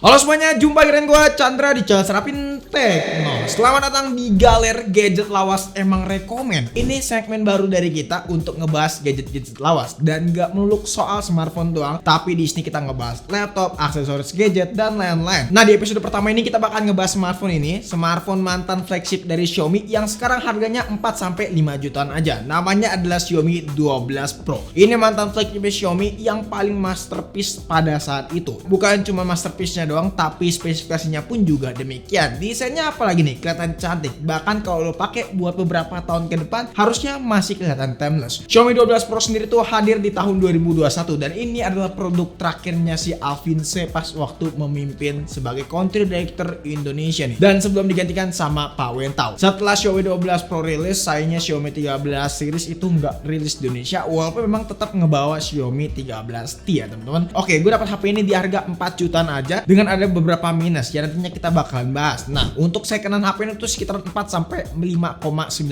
Halo semuanya, jumpa dengan gue Chandra di channel Serapin Tekno. Selamat datang di Galer Gadget Lawas Emang Rekomen. Ini segmen baru dari kita untuk ngebahas gadget-gadget lawas dan gak melulu soal smartphone doang, tapi di sini kita ngebahas laptop, aksesoris gadget dan lain-lain. Nah, di episode pertama ini kita bakal ngebahas smartphone ini, smartphone mantan flagship dari Xiaomi yang sekarang harganya 4-5 jutaan aja. Namanya adalah Xiaomi 12 Pro. Ini mantan flagship Xiaomi yang paling masterpiece pada saat itu. Bukan cuma masterpiece-nya doang, tapi spesifikasinya pun juga demikian. Desainnya apalagi nih, kelihatan cantik. Bahkan kalau lo pakai buat beberapa tahun ke depan, harusnya masih kelihatan timeless. Xiaomi 12 Pro sendiri tuh hadir di tahun 2021 dan ini adalah produk terakhirnya si Alvin C pas waktu memimpin sebagai country director Indonesia nih. Dan sebelum digantikan sama Pak Wentao. Setelah Xiaomi 12 Pro rilis, sayangnya Xiaomi 13 series itu nggak rilis di Indonesia, walaupun memang tetap ngebawa Xiaomi 13T ya teman-teman. Oke, gue dapat HP ini di harga 4 jutaan aja dengan ada beberapa minus ya, nantinya kita bakalan bahas. Nah, untuk secondan HP ini tuh sekitar 4-5,9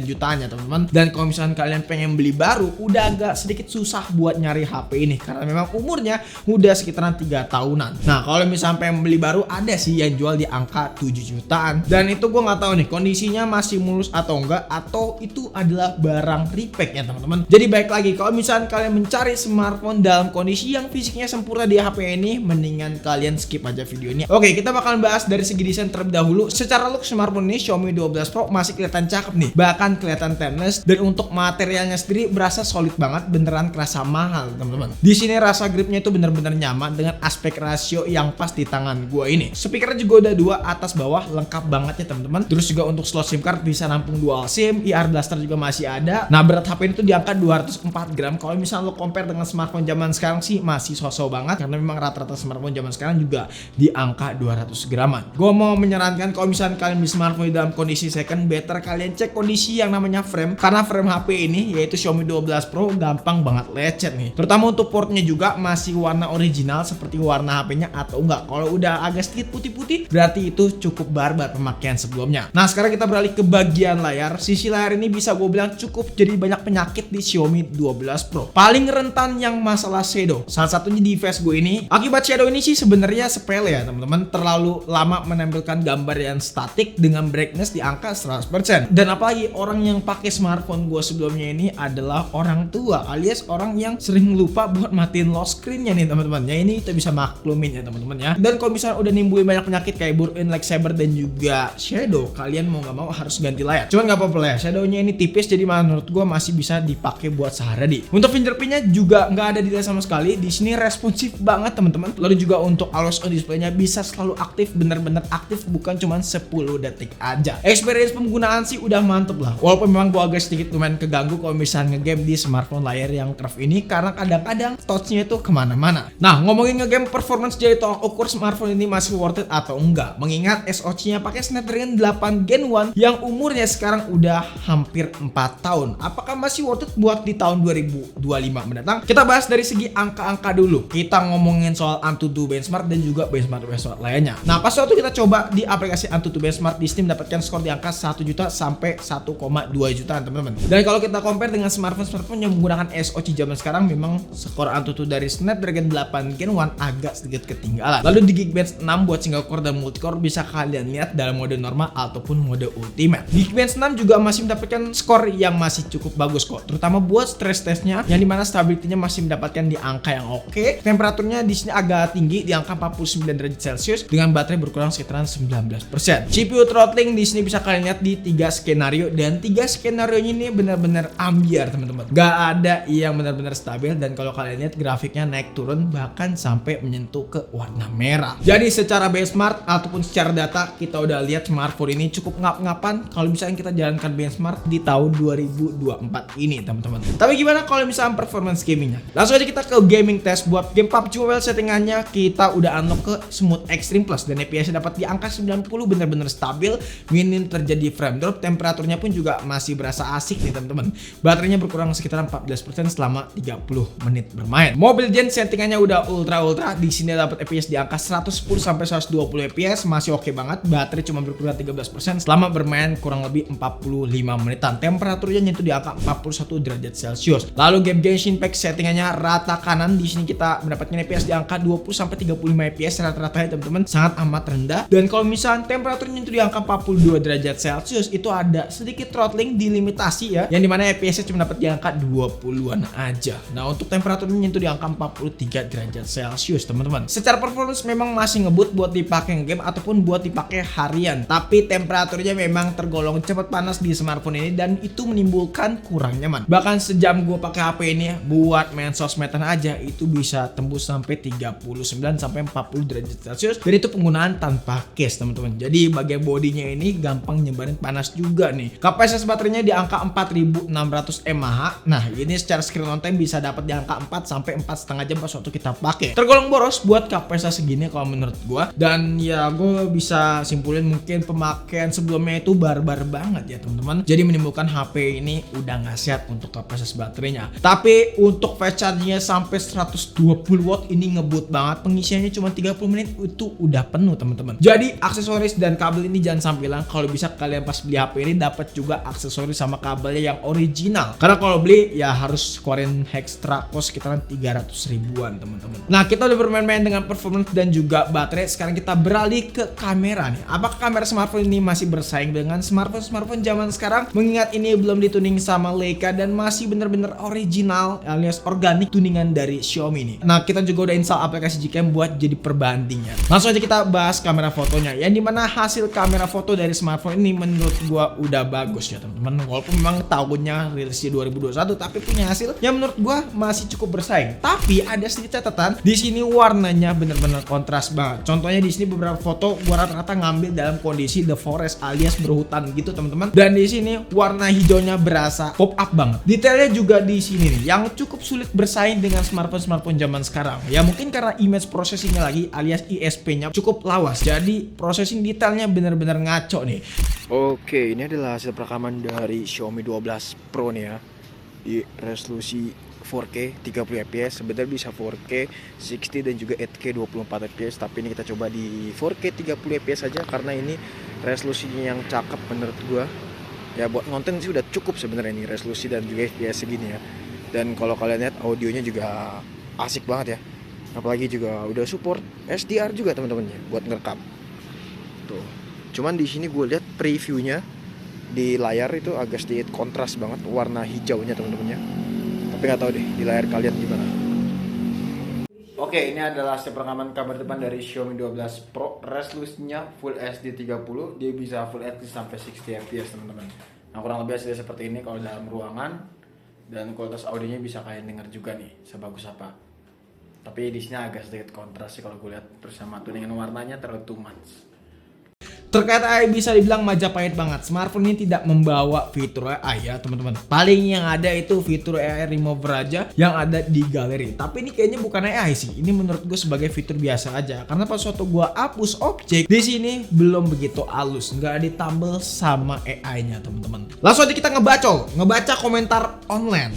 jutaan ya teman-teman. Dan kalau misalkan kalian pengen beli baru, udah agak sedikit susah buat nyari HP ini karena memang umurnya udah sekitaran 3 tahunan. Nah, kalau misalkan pengen beli baru, ada sih yang jual di angka 7 jutaan. Dan itu gue nggak tahu nih kondisinya masih mulus atau enggak, atau itu adalah barang repack ya teman-teman. Jadi baik lagi, kalau misalkan kalian mencari smartphone dalam kondisi yang fisiknya sempurna di HP ini, mendingan kalian skip aja video ini. Oke, kita bakalan bahas dari segi desain terlebih dahulu. Secara look smartphone ini Xiaomi 12 Pro masih kelihatan cakep nih, bahkan kelihatan timeless. Dan untuk materialnya sendiri berasa solid banget, beneran kerasa mahal teman-teman. Di sini rasa gripnya itu bener-bener nyaman dengan aspek rasio yang pas di tangan gua ini. Speakernya juga udah 2 atas bawah, lengkap banget ya teman-teman. Terus juga untuk slot SIM card bisa nampung dual SIM, IR blaster juga masih ada. Nah, berat HP ini tuh di angka 204 gram. Kalau misalnya lo compare dengan smartphone zaman sekarang sih masih sosok banget, karena memang rata-rata smartphone zaman sekarang juga di angka 200 graman. Gue mau menyarankan kalau misalnya kalian beli smartphone dalam kondisi second, better kalian cek kondisi yang namanya frame, karena frame HP ini yaitu Xiaomi 12 Pro gampang banget lecet nih. Terutama untuk portnya juga masih warna original seperti warna HP-nya atau enggak. Kalau udah agak sedikit putih-putih berarti itu cukup barbar pemakaian sebelumnya. Nah, sekarang kita beralih ke bagian layar. Sisi layar ini bisa gue bilang cukup jadi banyak penyakit di Xiaomi 12 Pro. Paling rentan yang masalah shadow. Salah satunya di face gue ini. Akibat shadow ini sih sebenarnya sepele ya teman-teman. Terlalu lama menampilkan gambar yang statik dengan brightness di angka 100%. Dan apalagi orang yang pakai smartphone gue sebelumnya ini adalah orang tua, alias orang yang sering lupa buat matiin lock screen-nya nih teman-teman. Ya ini kita bisa maklumin ya teman-teman ya. Dan kalau misalnya udah nimbulin banyak penyakit kayak burn-in, like saber dan juga shadow, kalian mau nggak mau harus ganti layar. Cuman nggak apa-apa ya, shadownya ini tipis jadi menurut gue masih bisa dipakai buat sehari-hari. Untuk fingerprintnya juga nggak ada delay sama sekali. Di sini responsif banget teman-teman. Lalu juga untuk always on display-nya bisa selalu aktif, bener-bener aktif, bukan cuma 10 detik aja. Experience penggunaan sih udah mantep lah. Walaupun memang gua agak sedikit lumayan keganggu kalau misalnya ngegame di smartphone layar yang curve ini, karena kadang-kadang touch-nya itu kemana-mana. Nah, ngomongin ngegame performance, jadi tolak ukur smartphone ini masih worth it atau enggak. Mengingat SoC-nya pakai Snapdragon 8 Gen 1 yang umurnya sekarang udah hampir 4 tahun. Apakah masih worth it buat di tahun 2025 mendatang? Kita bahas dari segi angka-angka dulu. Kita ngomongin soal Antutu benchmark dan juga benchmark lainnya. Nah, pas waktu kita coba di aplikasi Antutu benchmark di Steam, dapatkan skor di angka 1 juta sampai 1,2 jutaan teman-teman. Dan kalau kita compare dengan smartphone yang menggunakan SoC zaman sekarang, memang skor Antutu dari Snapdragon 8 Gen 1 agak sedikit ketinggalan. Lalu di Geekbench 6 buat single core dan multicore bisa kalian lihat dalam mode normal ataupun mode ultimate. Geekbench 6 juga masih mendapatkan skor yang masih cukup bagus kok, terutama buat stress testnya yang dimana stability-nya masih mendapatkan di angka yang oke. Temperaturnya di sini agak tinggi di angka 49 derajat Celcius dengan baterai berkurang sekitaran 19%. CPU throttling di sini bisa kalian lihat di 3 skenario, dan 3 skenario ini benar-benar ambiar teman-teman. Gak ada yang benar-benar stabil, dan kalau kalian lihat grafiknya naik turun bahkan sampai menyentuh ke warna merah. Jadi secara benchmark ataupun secara data kita udah lihat smartphone ini cukup ngap-ngapan kalau misalnya kita jalankan benchmark di tahun 2024 ini teman-teman. Tapi gimana kalau misalnya performance gamingnya? Langsung aja kita ke gaming test. Buat game PUBG Mobile settingannya kita udah unlock ke Smooth Extreme Plus dan FPS dapat di angka 90, bener-bener stabil, minim terjadi frame drop. Temperaturnya pun juga masih berasa asik nih teman-teman. Baterainya berkurang sekitar 14% selama 30 menit bermain. Mobile Gen settingannya udah ultra. Di sini dapat FPS di angka 110 sampai 120 FPS, masih oke banget. Baterai cuma berkurang 13% selama bermain kurang lebih 45 menitan. Temperaturnya nyentuh di angka 41 derajat Celcius. Lalu game Genshin Impact settingannya rata kanan. Di sini kita mendapatkan FPS di angka 20 sampai 35 FPS, rata-ratanya teman-teman sangat amat rendah. Dan kalau misalnya temperaturnya itu di angka 42 derajat Celcius, itu ada sedikit throttling dilimitasi ya, yang dimana FPS-nya cuma dapat di angka 20-an aja. Nah untuk temperaturnya itu di angka 43 derajat Celcius teman-teman. Secara performance memang masih ngebut buat dipakai game ataupun buat dipakai harian, tapi temperaturnya memang tergolong cepat panas di smartphone ini dan itu menimbulkan kurang nyaman. Bahkan sejam gue pakai HP ini ya, buat main sosmedan aja itu bisa tembus sampai 39 sampai 40 derajat Celcius, dan itu penggunaan tanpa case teman-teman. Jadi bagian bodinya ini gampang nyebarin panas juga nih. Kapasitas baterainya di angka 4600 mAh. Nah ini secara screen on time bisa dapat di angka 4 sampai 4,5 jam pas waktu kita pakai. Tergolong boros buat kapasitas segini kalau menurut gua. Dan ya gue bisa simpulin mungkin pemakaian sebelumnya itu barbar banget ya teman-teman. Jadi menimbulkan HP ini udah nggak sehat untuk kapasitas baterainya. Tapi untuk fast chargingnya sampai 120 watt ini ngebut banget. Pengisiannya cuma 30 menit itu udah penuh teman-teman. Jadi aksesoris dan kabel ini jangan sampai hilang. Kalau bisa kalian pas beli HP ini dapat juga aksesoris sama kabelnya yang original. Karena kalau beli ya harus keluarin extra cost sekitaran 300 ribuan teman-teman. Nah kita udah bermain-main dengan performance dan juga baterai. Sekarang kita beralih ke kamera nih. Apakah kamera smartphone ini masih bersaing dengan smartphone zaman sekarang? Mengingat ini belum dituning sama Leica dan masih bener-bener original alias organik tuningan dari Xiaomi nih. Nah kita juga udah install aplikasi Gcam buat jadi perbandingnya. Langsung aja kita bahas kamera fotonya, yang dimana hasil kamera foto dari smartphone ini menurut gua udah bagus ya teman-teman. Walaupun memang tahunnya rilisnya 2021, tapi punya hasil yang menurut gua masih cukup bersaing. Tapi ada sedikit catatan, di sini warnanya bener-bener kontras banget. Contohnya di sini beberapa foto gua rata-rata ngambil dalam kondisi the forest alias berhutan gitu teman-teman. Dan di sini warna hijaunya berasa pop up banget. Detailnya juga di sini nih yang cukup sulit bersaing dengan smartphone zaman sekarang. Ya mungkin karena image processingnya lagi alias ISP-nya cukup lawas. Jadi processing detailnya bener-bener ngaco nih. Oke, ini adalah hasil perekaman dari Xiaomi 12 Pro nih ya, di resolusi 4K 30 fps. Sebenarnya bisa 4K 60 dan juga 8K 24 fps, tapi ini kita coba di 4K 30 fps saja karena ini resolusinya yang cakep menurut gua. Ya buat konten sih udah cukup sebenarnya ini resolusi dan juga fps segini ya. Dan kalau kalian lihat audionya juga asik banget ya. Apalagi juga udah support SDR juga teman-teman ya buat ngerekam. Tuh. Cuman di sini gue lihat previewnya di layar itu agak sedikit kontras banget warna hijaunya teman-teman ya. Tapi nggak tahu deh di layar kalian gimana. Oke, ini adalah hasil perekaman kamera depan dari Xiaomi 12 Pro. Resolusinya Full HD 30, dia bisa Full HD sampai 60 fps teman-teman. Nah kurang lebih hasilnya seperti ini kalau dalam ruangan, dan kualitas audionya bisa kalian dengar juga nih sebagus apa. Tapi di sini agak sedikit kontras sih kalau gue lihat, bersama tuningan warnanya terlalu too much. Terkait AI bisa dibilang Majapahit banget. Smartphone ini tidak membawa fitur AI ya teman-teman. Paling yang ada itu fitur AI remover aja yang ada di galeri. Tapi ini kayaknya bukan AI sih. Ini menurut gue sebagai fitur biasa aja. Karena pas waktu gue hapus objek di sini belum begitu halus, nggak ditambal sama AI-nya teman-teman. Langsung aja kita ngebaca komentar online.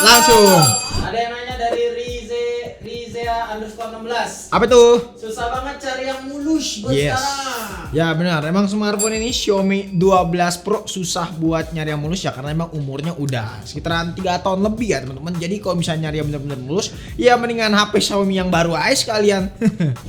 Langsung. Ada yang nanya dari Rizea_16. Apa tuh? Susah banget cari yang mulus buat sekarang. Ya benar, emang smartphone ini Xiaomi 12 Pro susah buat nyari yang mulus ya, karena emang umurnya udah sekitaran 3 tahun lebih ya teman-teman. Jadi kalau misalnya nyari yang benar-benar mulus, ya mendingan HP Xiaomi yang baru aja sekalian.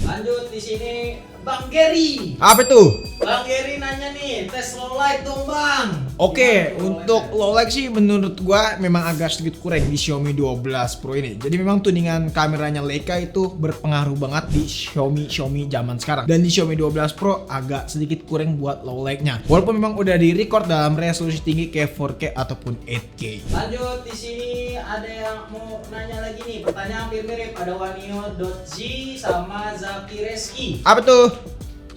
Lanjut di sini Bang Gary. Apa tuh? Bang Gary nanya nih, tes low light dong Bang. Oke, untuk low light sih menurut gua memang agak sedikit kurang di Xiaomi 12 Pro ini. Jadi memang tuningan kameranya Leica itu berpengaruh banget di Xiaomi zaman sekarang. Dan di Xiaomi 12 Pro agak sedikit kurang buat low light-nya. Walaupun memang udah di record dalam resolusi tinggi kayak 4K ataupun 8K. Lanjut di sini ada yang mau nanya lagi nih, pertanyaan hampir mirip, ada Wanio.z sama Zaki Reski. Apa tuh?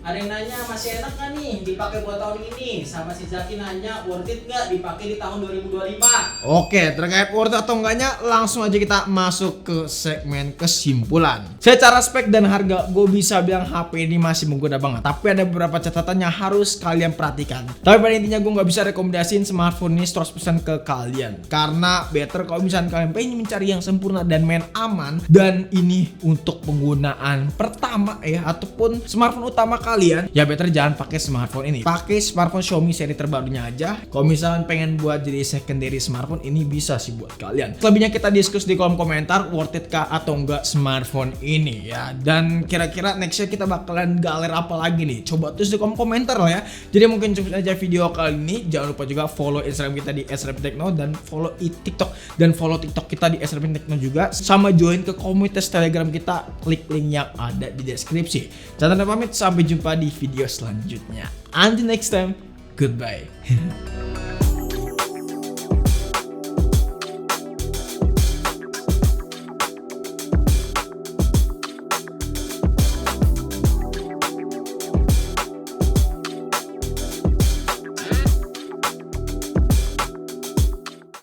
Ada yang nanya masih enak gak nih dipakai buat tahun ini? Sama si Zaki nanya worth it gak dipakai di tahun 2025? Oke, terkait worth it atau enggaknya langsung aja kita masuk ke segmen kesimpulan. Secara spek dan harga gue bisa bilang HP ini masih menggoda banget. Tapi ada beberapa catatan yang harus kalian perhatikan. Tapi pada intinya gue gak bisa rekomendasiin smartphone ini 100% ke kalian. Karena better kalau misalnya kalian pengen mencari yang sempurna dan main aman. Dan ini untuk penggunaan pertama ya, ataupun smartphone utama kalian, ya better jangan pakai smartphone ini. Pakai smartphone Xiaomi seri terbarunya aja. Kalau misalnya pengen buat jadi secondary smartphone, ini bisa sih buat kalian. Selebihnya kita diskus di kolom komentar, worth it kah atau enggak smartphone ini ya. Dan kira-kira nextnya kita bakalan galer apa lagi nih? Coba tulis di kolom komentar lah ya. Jadi mungkin cukup aja video kali ini. Jangan lupa juga follow Instagram kita di @rapintekno dan follow TikTok dan follow TikTok kita di @rapintekno juga. Sama join ke komunitas Telegram kita, klik link yang ada di deskripsi. Jangan lupa pamit, sampai jumpa di video selanjutnya. Until next time, goodbye.